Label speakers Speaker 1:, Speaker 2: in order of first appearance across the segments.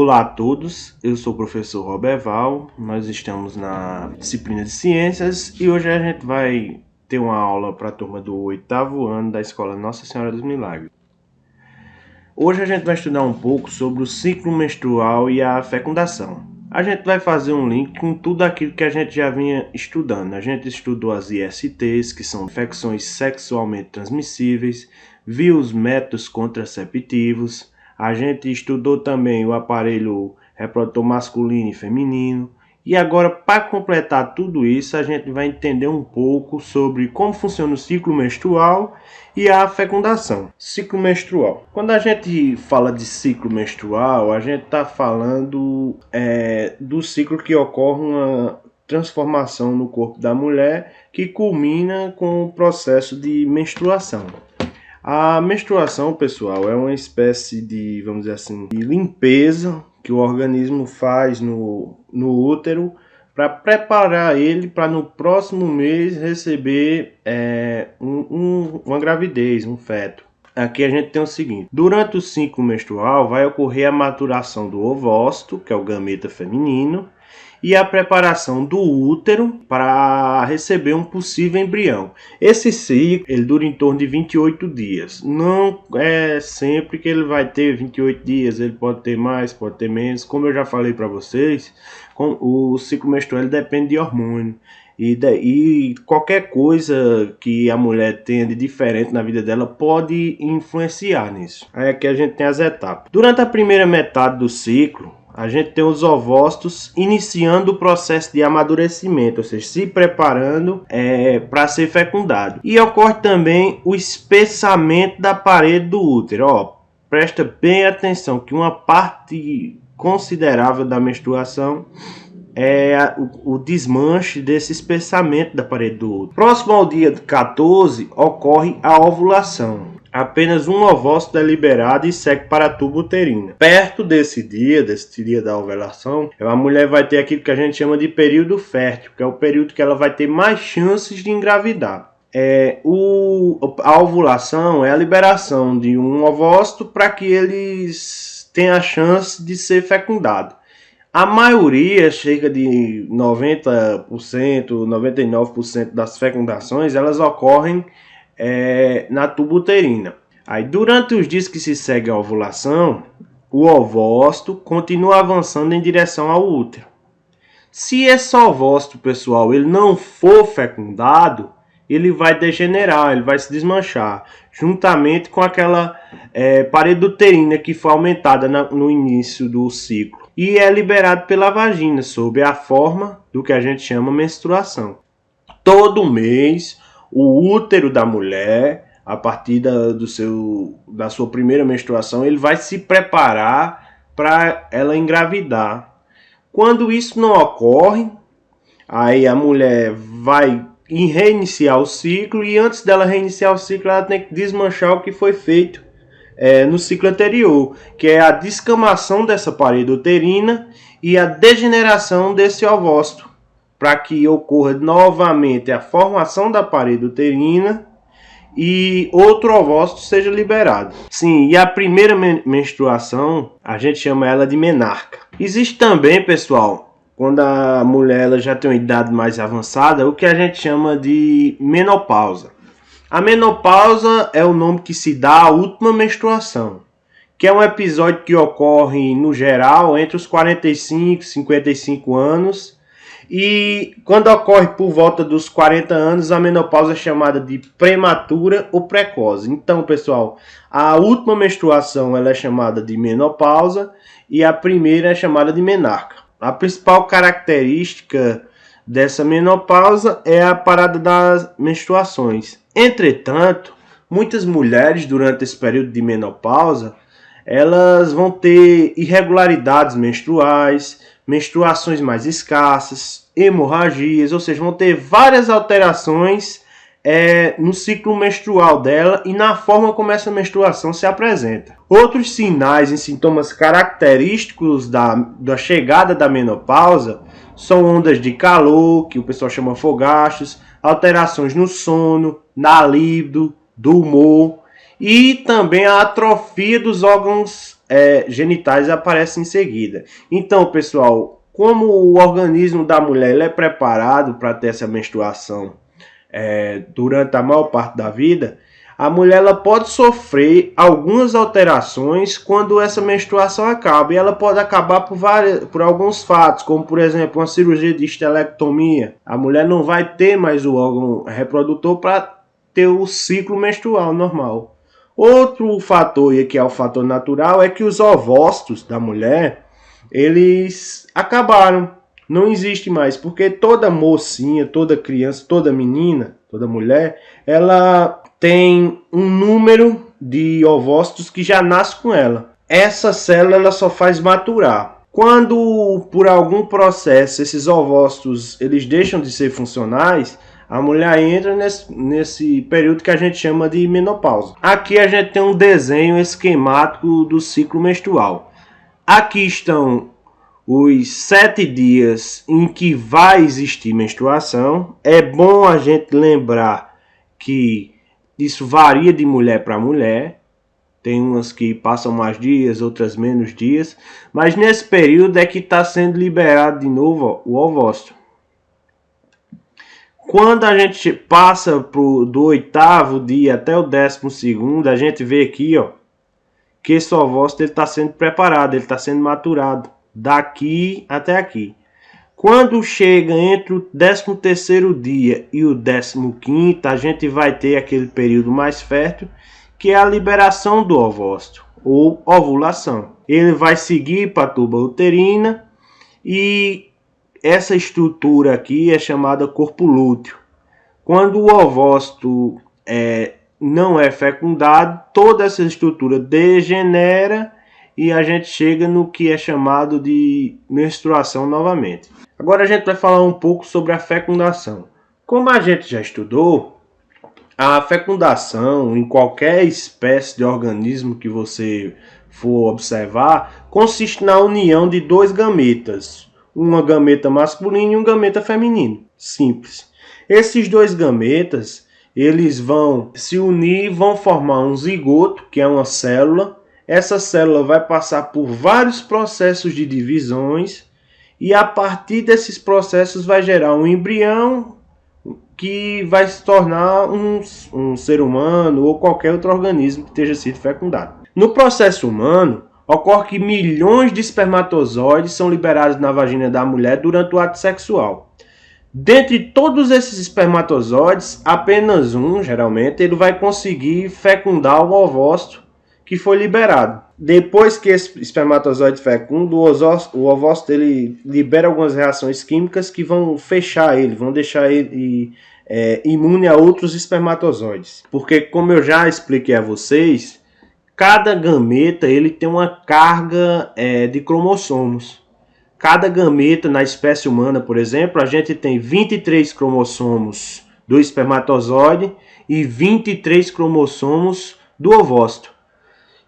Speaker 1: Olá a todos, eu sou o professor Roberval, nós estamos na disciplina de Ciências e hoje a gente vai ter uma aula para a turma do 8º ano da Escola Nossa Senhora dos Milagres. Hoje a gente vai estudar um pouco sobre o ciclo menstrual e a fecundação. A gente vai fazer um link com tudo aquilo que a gente já vinha estudando. A gente estudou as ISTs, que são infecções sexualmente transmissíveis, viu os métodos contraceptivos. A gente estudou também o aparelho reprodutor masculino e feminino. E agora, para completar tudo isso, a gente vai entender um pouco sobre como funciona o ciclo menstrual e a fecundação. Ciclo menstrual. Quando a gente fala de ciclo menstrual, a gente está falando do ciclo que ocorre uma transformação no corpo da mulher que culmina com o processo de menstruação. A menstruação, pessoal, é uma espécie de, vamos dizer assim, de limpeza que o organismo faz no útero para preparar ele para no próximo mês receber uma gravidez, um feto. Aqui a gente tem o seguinte: durante o ciclo menstrual vai ocorrer a maturação do ovócito, que é o gameta feminino, e a preparação do útero para receber um possível embrião. Esse ciclo ele dura em torno de 28 dias. Não é sempre que ele vai ter 28 dias, ele pode ter mais, pode ter menos. Como eu já falei para vocês, o ciclo menstrual ele depende de hormônio. E qualquer coisa que a mulher tenha de diferente na vida dela pode influenciar nisso. Aí aqui a gente tem as etapas. Durante a primeira metade do ciclo, a gente tem os ovócitos iniciando o processo de amadurecimento, ou seja, se preparando para ser fecundado. E ocorre também o espessamento da parede do útero. Presta bem atenção que uma parte considerável da menstruação é o desmanche desse espessamento da parede do útero. Próximo ao dia 14 ocorre a ovulação. Apenas um ovócito é liberado e segue para a tuba uterina. Perto desse dia da ovulação, a mulher vai ter aquilo que a gente chama de período fértil, que é o período que ela vai ter mais chances de engravidar. A ovulação é a liberação de um ovócito para que eles tenham a chance de ser fecundado. A maioria, cerca de 90%, 99% das fecundações, elas ocorrem na tuba uterina. Aí, durante os dias que se segue a ovulação, o ovócito continua avançando em direção ao útero. Se esse ovócito, pessoal, ele não for fecundado, ele vai degenerar, ele vai se desmanchar, juntamente com aquela parede uterina que foi aumentada no início do ciclo. E é liberado pela vagina, sob a forma do que a gente chama menstruação. Todo mês, o útero da mulher, a partir da sua primeira menstruação, ele vai se preparar para ela engravidar. Quando isso não ocorre, aí a mulher vai reiniciar o ciclo, e antes dela reiniciar o ciclo, ela tem que desmanchar o que foi feito no ciclo anterior, que é a descamação dessa parede uterina e a degeneração desse ovócito, para que ocorra novamente a formação da parede uterina e outro ovócito seja liberado. Sim, e a primeira menstruação, a gente chama ela de menarca. Existe também, pessoal, quando a mulher ela já tem uma idade mais avançada, o que a gente chama de menopausa. A menopausa é o nome que se dá à última menstruação, que é um episódio que ocorre, no geral, entre os 45 e 55 anos. E quando ocorre por volta dos 40 anos, a menopausa é chamada de prematura ou precoce. Então, pessoal, a última menstruação ela é chamada de menopausa e a primeira é chamada de menarca. A principal característica dessa menopausa é a parada das menstruações. Entretanto, muitas mulheres durante esse período de menopausa, elas vão ter irregularidades menstruais, menstruações mais escassas, hemorragias, ou seja, vão ter várias alterações no ciclo menstrual dela e na forma como essa menstruação se apresenta. Outros sinais e sintomas característicos da chegada da menopausa são ondas de calor, que o pessoal chama fogachos, alterações no sono, na libido, do humor, e também a atrofia dos órgãos genitais aparecem em seguida. Então, pessoal, como o organismo da mulher ele é preparado para ter essa menstruação durante a maior parte da vida, a mulher ela pode sofrer algumas alterações quando essa menstruação acaba. E ela pode acabar por alguns fatos, como por exemplo uma cirurgia de esterectomia. A mulher não vai ter mais o órgão reprodutor para ter o ciclo menstrual normal. Outro fator, e que é o fator natural, é que os ovócitos da mulher, eles acabaram. Não existe mais, porque toda mocinha, toda criança, toda menina, toda mulher, ela tem um número de ovócitos que já nasce com ela. Essa célula ela só faz maturar. Quando por algum processo esses ovócitos eles deixam de ser funcionais, a mulher entra nesse período que a gente chama de menopausa. Aqui a gente tem um desenho esquemático do ciclo menstrual. Aqui estão os 7 dias em que vai existir menstruação. É bom a gente lembrar que isso varia de mulher para mulher. Tem umas que passam mais dias, outras menos dias. Mas nesse período é que está sendo liberado de novo o ovócito. Quando a gente passa do 8º dia até o 12º, a gente vê aqui que esse ovócito está sendo preparado, ele está sendo maturado. Daqui até aqui. Quando chega entre o 13º dia e o 15º, a gente vai ter aquele período mais fértil, que é a liberação do ovócito, ou ovulação. Ele vai seguir para a tuba uterina e essa estrutura aqui é chamada corpo lúteo. Quando o ovócito não é fecundado, toda essa estrutura degenera e a gente chega no que é chamado de menstruação novamente. Agora a gente vai falar um pouco sobre a fecundação. Como a gente já estudou, a fecundação em qualquer espécie de organismo que você for observar consiste na união de 2 gametas, uma gameta masculina e um gameta feminino. Simples. Esses 2 gametas, eles vão se unir, vão formar um zigoto, que é uma célula. Essa célula vai passar por vários processos de divisões e a partir desses processos vai gerar um embrião que vai se tornar um ser humano ou qualquer outro organismo que esteja sido fecundado. No processo humano, ocorre que milhões de espermatozoides são liberados na vagina da mulher durante o ato sexual. Dentre todos esses espermatozoides, apenas um, geralmente, ele vai conseguir fecundar o ovócito que foi liberado. Depois que esse espermatozoide fecunda, o ovócito ele libera algumas reações químicas que vão fechar ele, vão deixar ele imune a outros espermatozoides. Porque, como eu já expliquei a vocês, cada gameta ele tem uma carga de cromossomos. Cada gameta, na espécie humana, por exemplo, a gente tem 23 cromossomos do espermatozoide e 23 cromossomos do ovócito.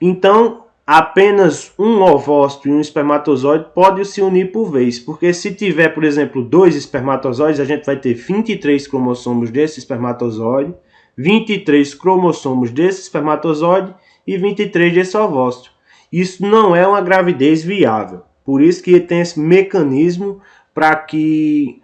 Speaker 1: Então, apenas um ovócito e um espermatozoide podem se unir por vez, porque se tiver, por exemplo, 2 espermatozoides, a gente vai ter 23 cromossomos desse espermatozoide, 23 cromossomos desse espermatozoide e 23 desse ovócito. Isso não é uma gravidez viável, por isso que tem esse mecanismo para que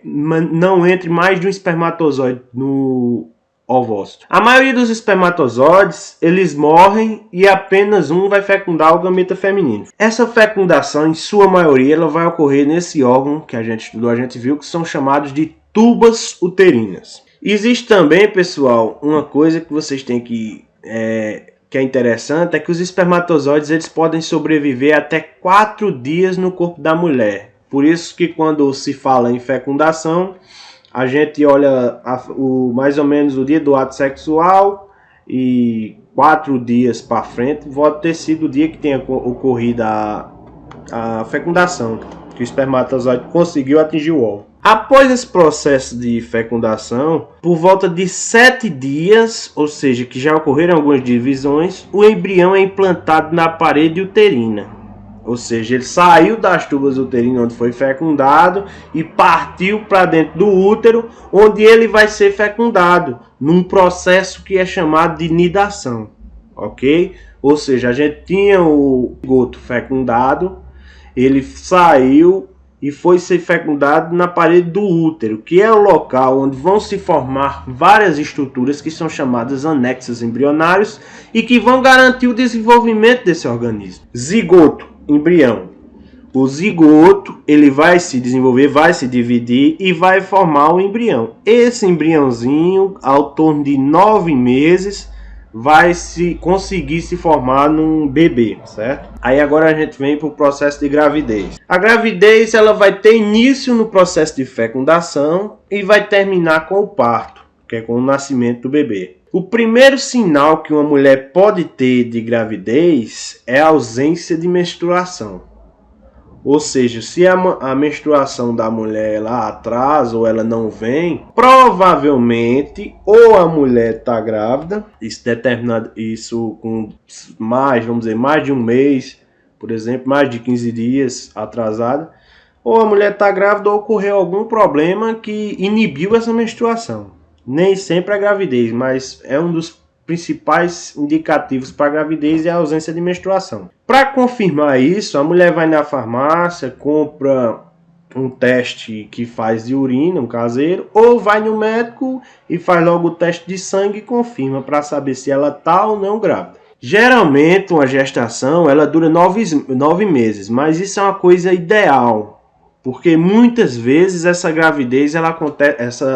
Speaker 1: não entre mais de um espermatozoide no ovócito. A maioria dos espermatozoides, eles morrem e apenas um vai fecundar o gameta feminino. Essa fecundação, em sua maioria, ela vai ocorrer nesse órgão que a gente estudou, a gente viu, que são chamados de tubas uterinas. Existe também, pessoal, uma coisa que vocês têm que é interessante, é que os espermatozoides eles podem sobreviver até 4 dias no corpo da mulher. Por isso que quando se fala em fecundação, a gente olha mais ou menos o dia do ato sexual e 4 dias para frente pode ter sido o dia que tenha ocorrido a fecundação, que o espermatozoide conseguiu atingir o óvulo. Após esse processo de fecundação, por volta de 7 dias, ou seja, que já ocorreram algumas divisões, o embrião é implantado na parede uterina. Ou seja, ele saiu das tubas uterinas onde foi fecundado e partiu para dentro do útero, onde ele vai ser fecundado, num processo que é chamado de nidação. Ok? Ou seja, a gente tinha o zigoto fecundado, ele saiu e foi ser fecundado na parede do útero, que é o local onde vão se formar várias estruturas que são chamadas anexos embrionários e que vão garantir o desenvolvimento desse organismo. Zigoto, embrião. O zigoto, ele vai se desenvolver, vai se dividir e vai formar o embrião. Esse embriãozinho, ao torno de 9 meses, vai conseguir se formar num bebê, certo? Aí agora a gente vem para o processo de gravidez. A gravidez, ela vai ter início no processo de fecundação e vai terminar com o parto, que é com o nascimento do bebê. O primeiro sinal que uma mulher pode ter de gravidez é a ausência de menstruação. Ou seja, se a menstruação da mulher ela atrasa ou ela não vem, provavelmente ou a mulher está grávida, isso com mais de um mês, por exemplo, mais de 15 dias atrasada, ou a mulher está grávida ou ocorreu algum problema que inibiu essa menstruação. Nem sempre é gravidez, mas é um dos principais indicativos para a gravidez é a ausência de menstruação. Para confirmar isso, a mulher vai na farmácia, compra um teste que faz de urina, um caseiro, ou vai no médico e faz logo o teste de sangue e confirma para saber se ela está ou não grávida. Geralmente, uma gestação ela dura 9 meses, mas isso é uma coisa ideal, porque muitas vezes essa gravidez,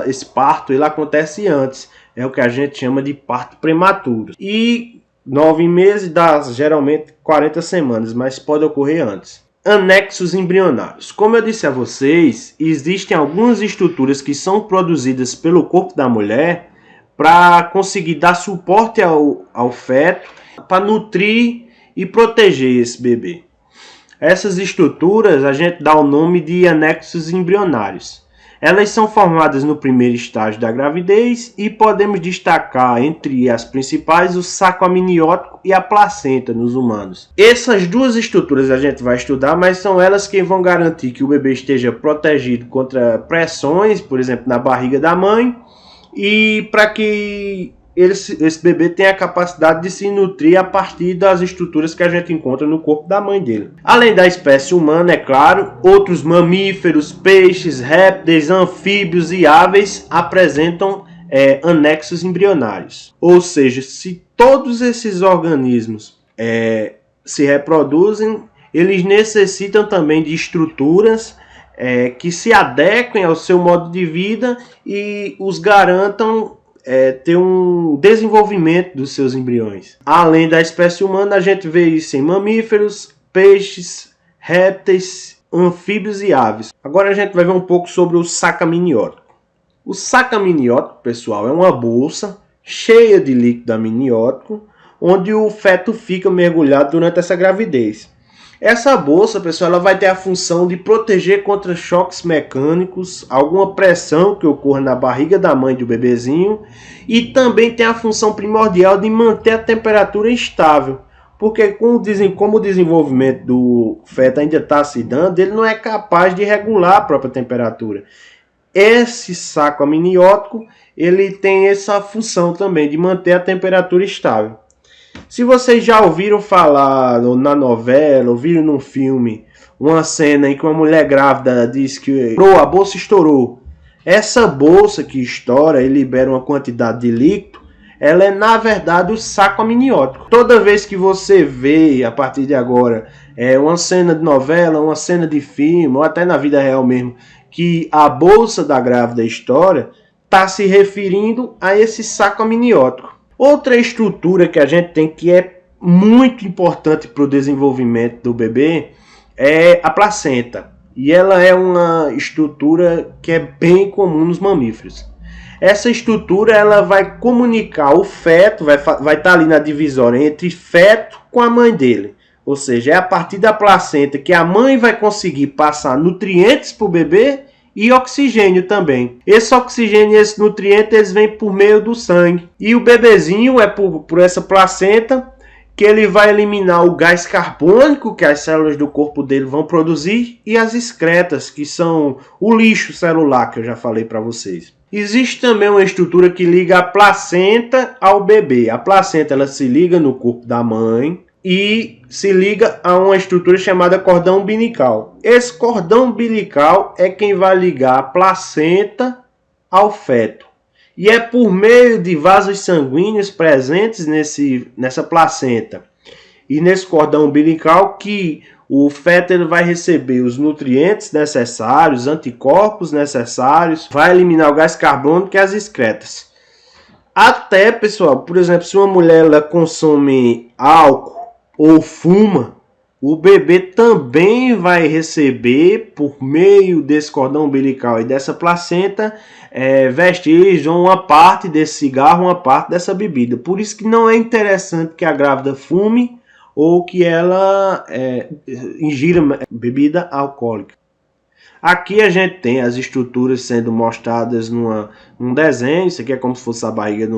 Speaker 1: esse parto ele acontece antes. É o que a gente chama de parto prematuro. E 9 meses dá geralmente 40 semanas, mas pode ocorrer antes. Anexos embrionários. Como eu disse a vocês, existem algumas estruturas que são produzidas pelo corpo da mulher para conseguir dar suporte ao feto, para nutrir e proteger esse bebê. Essas estruturas a gente dá o nome de anexos embrionários. Elas são formadas no primeiro estágio da gravidez e podemos destacar entre as principais o saco amniótico e a placenta nos humanos. Essas duas estruturas a gente vai estudar, mas são elas que vão garantir que o bebê esteja protegido contra pressões, por exemplo, na barriga da mãe, e para que esse bebê tem a capacidade de se nutrir a partir das estruturas que a gente encontra no corpo da mãe dele. Além da espécie humana, é claro, outros mamíferos, peixes, répteis, anfíbios e aves apresentam anexos embrionários. Ou seja, se todos esses organismos se reproduzem, eles necessitam também de estruturas que se adequem ao seu modo de vida e os garantam ter um desenvolvimento dos seus embriões. Além da espécie humana, a gente vê isso em mamíferos, peixes, répteis, anfíbios e aves. Agora a gente vai ver um pouco sobre o saco amniótico. O saco amniótico, pessoal, é uma bolsa cheia de líquido amniótico, onde o feto fica mergulhado durante essa gravidez. Essa bolsa, pessoal, ela vai ter a função de proteger contra choques mecânicos, alguma pressão que ocorra na barriga da mãe do bebezinho, e também tem a função primordial de manter a temperatura estável, porque como o desenvolvimento do feto ainda está se dando, ele não é capaz de regular a própria temperatura. Esse saco amniótico, ele tem essa função também de manter a temperatura estável. Se vocês já ouviram falar na novela, ouviram num filme, uma cena em que uma mulher grávida diz que a bolsa estourou. Essa bolsa que estoura e libera uma quantidade de líquido, ela é na verdade o saco amniótico. Toda vez que você vê, a partir de agora, uma cena de novela, uma cena de filme, ou até na vida real mesmo, que a bolsa da grávida estoura, está se referindo a esse saco amniótico. Outra estrutura que a gente tem que é muito importante para o desenvolvimento do bebê é a placenta. E ela é uma estrutura que é bem comum nos mamíferos. Essa estrutura ela vai comunicar o feto, vai estar ali na divisória entre feto com a mãe dele. Ou seja, é a partir da placenta que a mãe vai conseguir passar nutrientes para o bebê e oxigênio também. Esse oxigênio e esse nutriente eles vêm por meio do sangue. E o bebezinho é por essa placenta que ele vai eliminar o gás carbônico que as células do corpo dele vão produzir e as excretas, que são o lixo celular que eu já falei para vocês. Existe também uma estrutura que liga a placenta ao bebê. A placenta ela se liga no corpo da mãe e se liga a uma estrutura chamada cordão umbilical. Esse cordão umbilical é quem vai ligar a placenta ao feto. E é por meio de vasos sanguíneos presentes nessa placenta e nesse cordão umbilical que o feto ele vai receber os nutrientes necessários, anticorpos necessários, vai eliminar o gás carbônico e as excretas. Até, pessoal, por exemplo, se uma mulher ela consome álcool ou fuma, o bebê também vai receber, por meio desse cordão umbilical e dessa placenta, vestígios, uma parte desse cigarro, uma parte dessa bebida. Por isso que não é interessante que a grávida fume ou que ela ingira bebida alcoólica. Aqui a gente tem as estruturas sendo mostradas num desenho. Isso aqui é como se fosse a barriga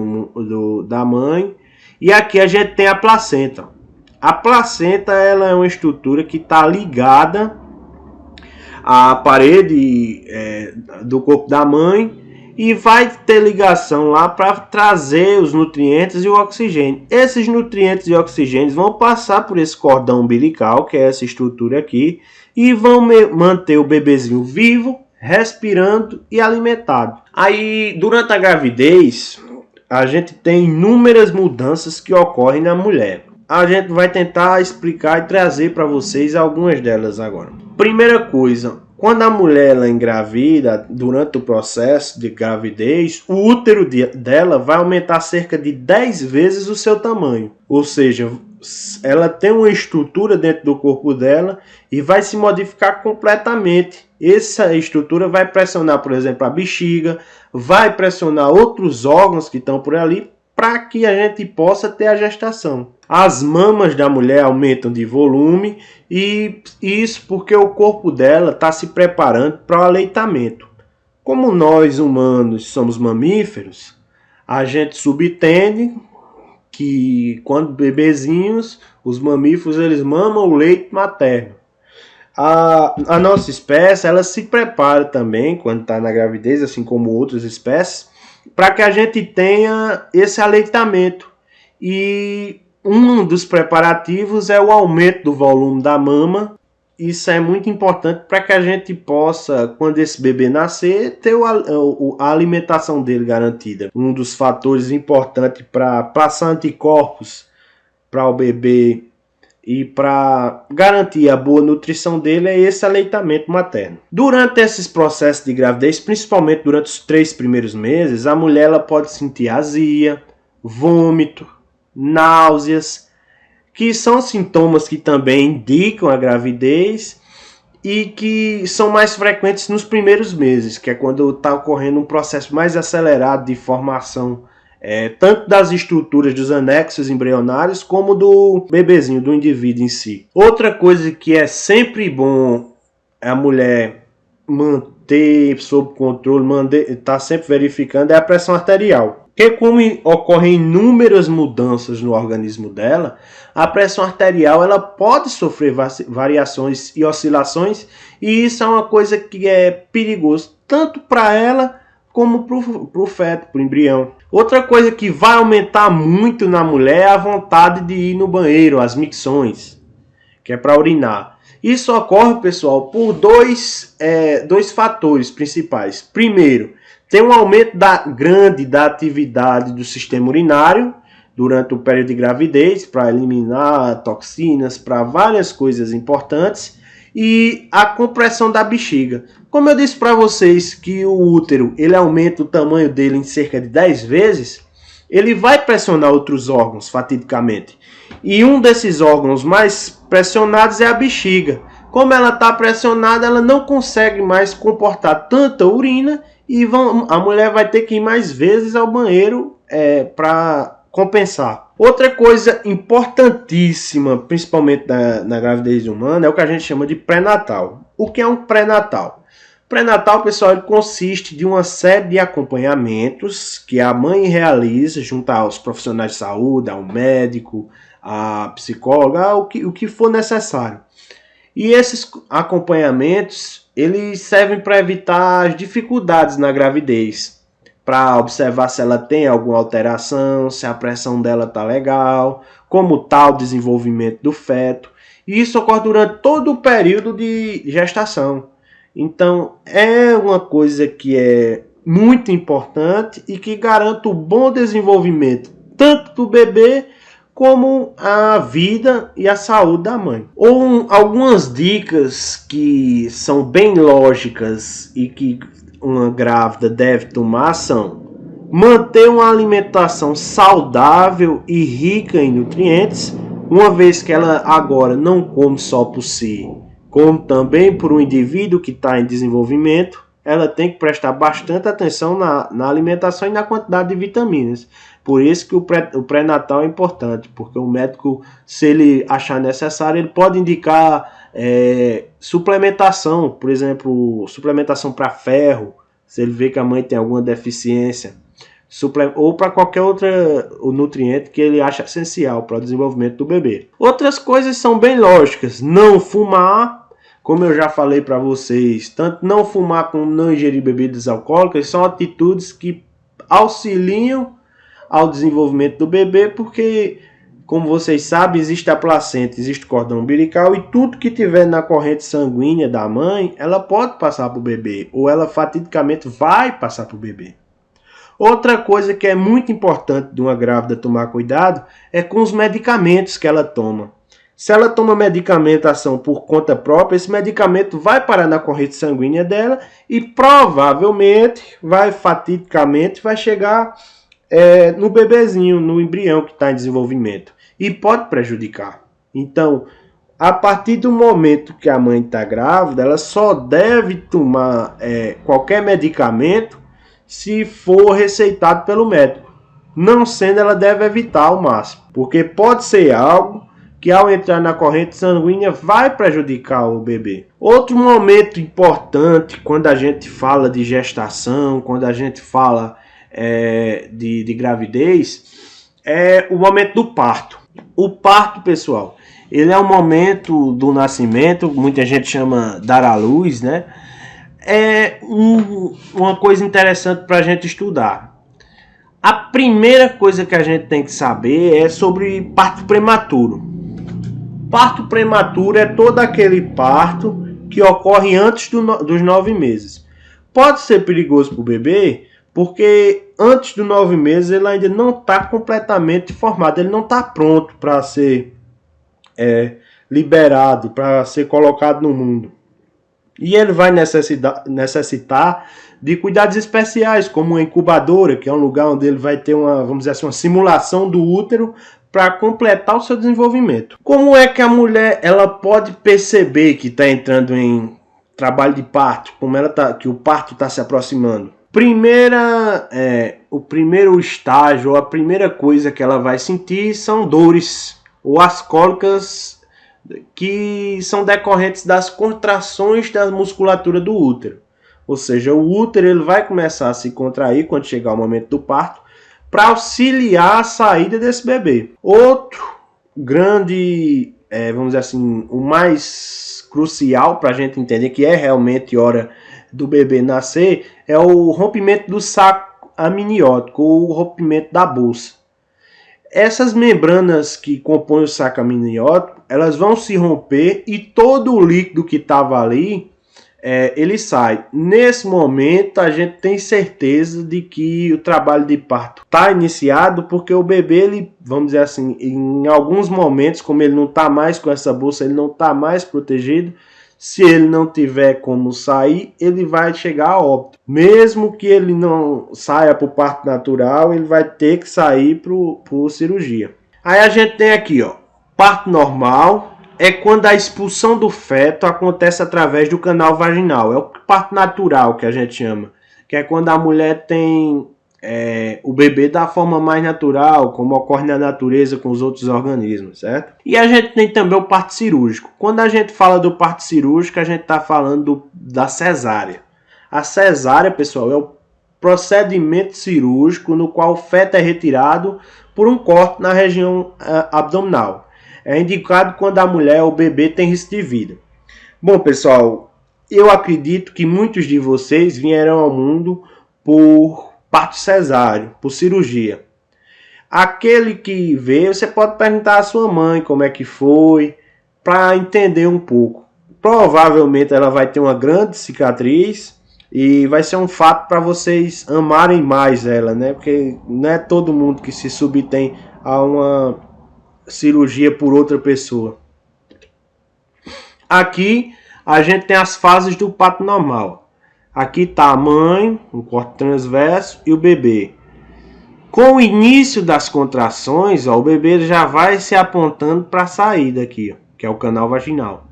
Speaker 1: da mãe. E aqui a gente tem a placenta. A placenta ela é uma estrutura que está ligada à parede do corpo da mãe e vai ter ligação lá para trazer os nutrientes e o oxigênio. Esses nutrientes e oxigênios vão passar por esse cordão umbilical, que é essa estrutura aqui, e vão manter o bebezinho vivo, respirando e alimentado. Aí, durante a gravidez, a gente tem inúmeras mudanças que ocorrem na mulher. A gente vai tentar explicar e trazer para vocês algumas delas agora. Primeira coisa, quando a mulher ela engravida, durante o processo de gravidez, o útero dela vai aumentar cerca de 10 vezes o seu tamanho. Ou seja, ela tem uma estrutura dentro do corpo dela e vai se modificar completamente. Essa estrutura vai pressionar, por exemplo, a bexiga, vai pressionar outros órgãos que estão por ali para que a gente possa ter a gestação. As mamas da mulher aumentam de volume e isso porque o corpo dela está se preparando para o aleitamento. Como nós humanos somos mamíferos, a gente subentende que quando bebezinhos, os mamíferos eles mamam o leite materno. A nossa espécie ela se prepara também quando está na gravidez, assim como outras espécies, para que a gente tenha esse aleitamento. E um dos preparativos é o aumento do volume da mama. Isso é muito importante para que a gente possa, quando esse bebê nascer, ter a alimentação dele garantida. Um dos fatores importantes para passar anticorpos para o bebê e para garantir a boa nutrição dele é esse aleitamento materno. Durante esses processos de gravidez, principalmente durante os 3 primeiros meses, a mulher ela pode sentir azia, vômito, náuseas, que são sintomas que também indicam a gravidez e que são mais frequentes nos primeiros meses, que é quando está ocorrendo um processo mais acelerado de formação tanto das estruturas dos anexos embrionários como do bebezinho, do indivíduo em si. Outra coisa que é sempre bom a mulher manter sob controle, estar sempre verificando é a pressão arterial. Porque como ocorrem inúmeras mudanças no organismo dela, a pressão arterial ela pode sofrer variações e oscilações, e isso é uma coisa que é perigoso tanto para ela como para o feto, para o embrião. Outra coisa que vai aumentar muito na mulher é a vontade de ir no banheiro, as micções, que é para urinar. Isso ocorre, pessoal, por dois fatores principais. Primeiro, tem um aumento grande da atividade do sistema urinário durante o período de gravidez, para eliminar toxinas, para várias coisas importantes, e a compressão da bexiga. Como eu disse para vocês que o útero ele aumenta o tamanho dele em cerca de 10 vezes, ele vai pressionar outros órgãos fatidicamente. E um desses órgãos mais pressionados é a bexiga. Como ela está pressionada, ela não consegue mais comportar tanta urina e a mulher vai ter que ir mais vezes ao banheiro para compensar. Outra coisa importantíssima, principalmente na gravidez humana, é o que a gente chama de pré-natal. O que é um pré-natal? Pré-natal, pessoal, ele consiste de uma série de acompanhamentos que a mãe realiza junto aos profissionais de saúde, ao médico, à psicóloga, o que for necessário. E esses acompanhamentos, eles servem para evitar as dificuldades na gravidez. para observar se ela tem alguma alteração, se a pressão dela está legal, como está o desenvolvimento do feto. E isso ocorre durante todo o período de gestação. Então, é uma coisa que é muito importante e que garante o bom desenvolvimento tanto do bebê como a vida e a saúde da mãe. Algumas dicas que são bem lógicas e que uma grávida deve tomar são: manter uma alimentação saudável e rica em nutrientes, uma vez que ela agora não come só por si, como também por um indivíduo que está em desenvolvimento. Ela tem que prestar bastante atenção na alimentação e na quantidade de vitaminas. Por isso que o pré-natal é importante, porque o médico, se ele achar necessário, ele pode indicar suplementação, por exemplo, suplementação para ferro, se ele vê que a mãe tem alguma deficiência, ou para qualquer outro nutriente que ele acha essencial para o desenvolvimento do bebê. Outras coisas são bem lógicas: não fumar. Como eu já falei para vocês, tanto não fumar como não ingerir bebidas alcoólicas são atitudes que auxiliam ao desenvolvimento do bebê, porque, como vocês sabem, existe a placenta, existe o cordão umbilical, e tudo que tiver na corrente sanguínea da mãe, ela pode passar para o bebê, ou ela fatidicamente vai passar para o bebê. Outra coisa que é muito importante de uma grávida tomar cuidado é com os medicamentos que ela toma. Se ela toma medicamentação por conta própria, esse medicamento vai parar na corrente sanguínea dela e provavelmente, fatidicamente, vai chegar no bebezinho, no embrião que está em desenvolvimento, e pode prejudicar. Então, a partir do momento que a mãe está grávida, ela só deve tomar qualquer medicamento se for receitado pelo médico. Não sendo, ela deve evitar ao máximo, porque pode ser algo que ao entrar na corrente sanguínea vai prejudicar o bebê. Outro momento importante quando a gente fala de gestação, quando a gente fala de gravidez, é o momento do parto. O parto, pessoal, ele é um momento do nascimento, muita gente chama dar à luz, né? É uma coisa interessante para a gente estudar. A primeira coisa que a gente tem que saber é sobre parto prematuro. Parto prematuro é todo aquele parto que ocorre antes dos 9 meses. Pode ser perigoso para o bebê, porque antes dos 9 meses ele ainda não está completamente formado, ele não está pronto para ser liberado, para ser colocado no mundo. E ele vai necessitar de cuidados especiais, como uma incubadora, que é um lugar onde ele vai ter vamos dizer assim, uma simulação do útero para completar o seu desenvolvimento. Como é que a mulher ela pode perceber que está entrando em trabalho de parto, que o parto está se aproximando? O primeiro estágio, ou a primeira coisa que ela vai sentir são dores ou as cólicas que são decorrentes das contrações da musculatura do útero. Ou seja, o útero ele vai começar a se contrair quando chegar o momento do parto, para auxiliar a saída desse bebê. Outro grande, vamos dizer assim, o mais crucial para a gente entender que é realmente hora do bebê nascer, é o rompimento do saco amniótico, ou o rompimento da bolsa. Essas membranas que compõem o saco amniótico, elas vão se romper e todo o líquido que estava ali, ele sai. Nesse momento, a gente tem certeza de que o trabalho de parto está iniciado, porque o bebê, ele, vamos dizer assim, em alguns momentos, como ele não está mais com essa bolsa, ele não está mais protegido, se ele não tiver como sair, ele vai chegar a óbito. Mesmo que ele não saia para o parto natural, ele vai ter que sair por cirurgia. Aí a gente tem aqui, parto normal. É quando a expulsão do feto acontece através do canal vaginal. É o parto natural que a gente chama. Que é quando a mulher tem o bebê da forma mais natural, como ocorre na natureza com os outros organismos, certo? E a gente tem também o parto cirúrgico. Quando a gente fala do parto cirúrgico, a gente está falando da cesárea. A cesárea, pessoal, é o procedimento cirúrgico no qual o feto é retirado por um corte na região abdominal. É indicado quando a mulher ou o bebê tem risco de vida. Bom, pessoal, eu acredito que muitos de vocês vieram ao mundo por parto cesáreo, por cirurgia. Aquele que veio, você pode perguntar à sua mãe como é que foi, para entender um pouco. Provavelmente ela vai ter uma grande cicatriz e vai ser um fato para vocês amarem mais ela, né? Porque não é todo mundo que se submete a uma cirurgia por outra pessoa. Aqui a gente tem as fases do parto normal. Aqui está a mãe, um corte transverso, e o bebê. Com o início das contrações, ó, o bebê já vai se apontando para a saída aqui, ó, que é o canal vaginal.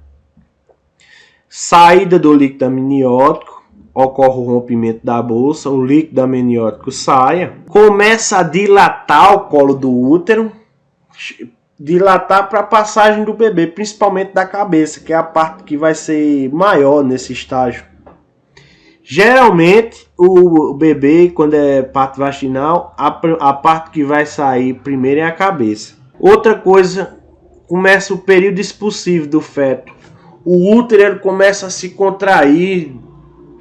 Speaker 1: Saída do líquido amniótico, ocorre o rompimento da bolsa, o líquido amniótico sai, começa a dilatar o colo do útero, dilatar para a passagem do bebê, principalmente da cabeça, que é a parte que vai ser maior nesse estágio. Geralmente, o bebê, quando é parto vaginal, a parte que vai sair primeiro é a cabeça. Outra coisa, começa o período expulsivo do feto. O útero começa a se contrair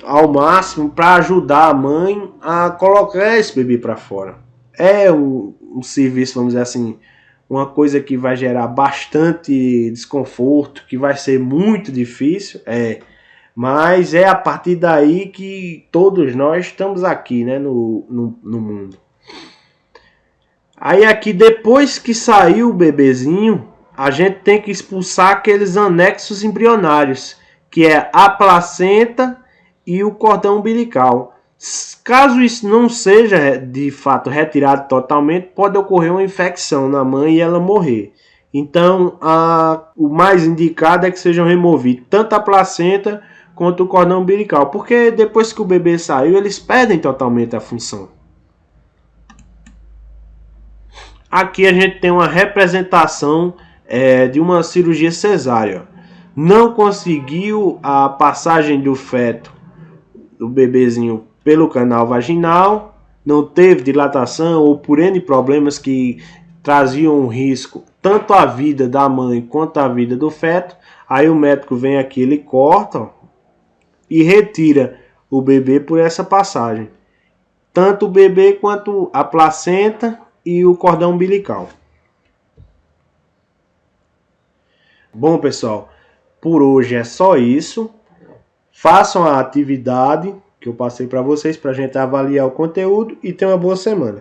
Speaker 1: ao máximo para ajudar a mãe a colocar esse bebê para fora. É um serviço, vamos dizer assim, uma coisa que vai gerar bastante desconforto, que vai ser muito difícil, mas é a partir daí que todos nós estamos aqui, né, no mundo. Aí aqui, depois que saiu o bebezinho, a gente tem que expulsar aqueles anexos embrionários, que é a placenta e o cordão umbilical. Caso isso não seja de fato retirado totalmente, pode ocorrer uma infecção na mãe e ela morrer. Então, o mais indicado é que sejam removidos tanto a placenta quanto o cordão umbilical, porque depois que o bebê saiu, eles perdem totalmente a função. Aqui a gente tem uma representação de uma cirurgia cesárea. Não conseguiu a passagem do feto, do bebezinho, pelo canal vaginal, não teve dilatação ou por N problemas que traziam um risco tanto à vida da mãe quanto à vida do feto. Aí o médico vem aqui, ele corta e retira o bebê por essa passagem. Tanto o bebê quanto a placenta e o cordão umbilical. Bom, pessoal, por hoje é só isso. Façam a atividade que eu passei para vocês para a gente avaliar o conteúdo e ter uma boa semana.